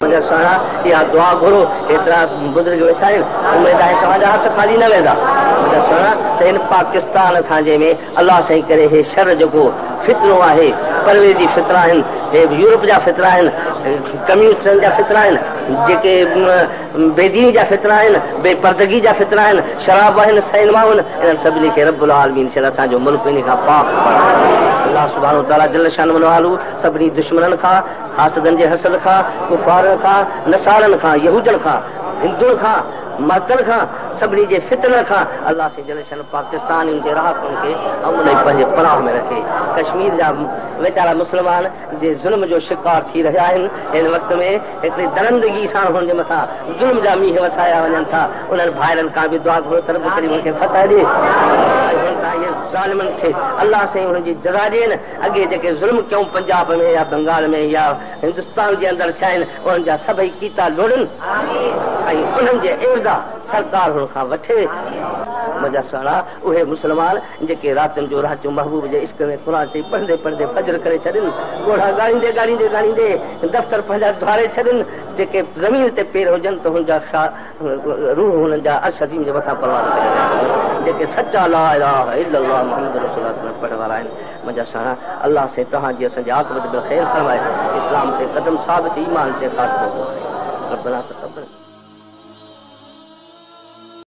मुझे सुना या दुआ घुरो एतरा बुजुर्ग वेठा आहिनि उमेद आहे तव्हांजा हथ खाली न वेंदा मुझे सुना त हिन पाकिस्तान असांजे में अलाह साईं करे हे शर जेको फितरो आहे परवेज़ी फितरा आहिनि हे यूरोप जा फितरा आहिनि कम्यूनिस्टनि जा फितरा आहिनि जेके बेदीनी जा फितरा आहिनि बेपर्दगी जा फितरा आहिनि शराब आहिनि सैलमाऊं आहिनि इन्हनि सभिनी खे रब्बुल आलमीन शर असांजो मुल्क इन खां पाक अल्लाह सुब्हानहु व तआला जल शान वालू सभिनी दुश्मननि खां हासदनि जे हसद खां कुफारनि खां नसारनि खां यहूदनि खां हिंदुनि खां मर्दनि खां सभिनी जे फितरनि खां अल्लाह से जल शान पाकिस्तान जे राहतुनि खे अमन ऐं पंहिंजे पनाह में रखे कश्मीर जा वीचारा मुस्लमान जे ज़ुल्म जो शिकार थी रहिया आहिनि हिन वक़्त में हिकिड़ी दरंदगी सां हुननि जे मथां ज़ुल्म जा मींहं वसाया वञनि था उन्हनि भाइरनि खां बि दुआ घुरो तरफ़ करी हुनखे फतह ॾे ज़ालिमनि खे अल्लाह साईं हुननि जी जज़ा ॾियनि अॻे जेके ज़ुल्म कयूं पंजाब में या बंगाल में या हिंदुस्तान जे अंदरि थिया आहिनि उन्हनि जा सभई कीता लोड़नि ऐं उन्हनि जे एवज़ा सरकार हुन खां वठे मुंहिंजा सुहिणा उहे मुस्लमान जेके रातिनि जो रातियूं महबूब जे इश्क में क़ुर ते पढ़ंदे पढ़ंदे फजर करे छॾनि ॻोढ़ा ॻाईंदे ॻाईंदे ॻाईंदे दफ़्तर पंहिंजा धुआरे छॾनि जेके ज़मीन ते पेर हुजनि त हुनजा रूह हुननि जा अर्श अज़ीम जे मथां परवाज़ करे रहिया जेके सचा ला इलाहा इल्लल्लाह मुहम्मद रसूलुल्लाह सल्लल्लाहु अलैहि वसल्लम पढ़ण वारा आहिनि मुंहिंजा सुहिणा अल्लाह से तव्हांजी असांजी आक़िबत में ख़ैर फरमाए इस्लाम ते क़दम साबित ईमान ते ख़ात्मो रब्बना तक़ब्बल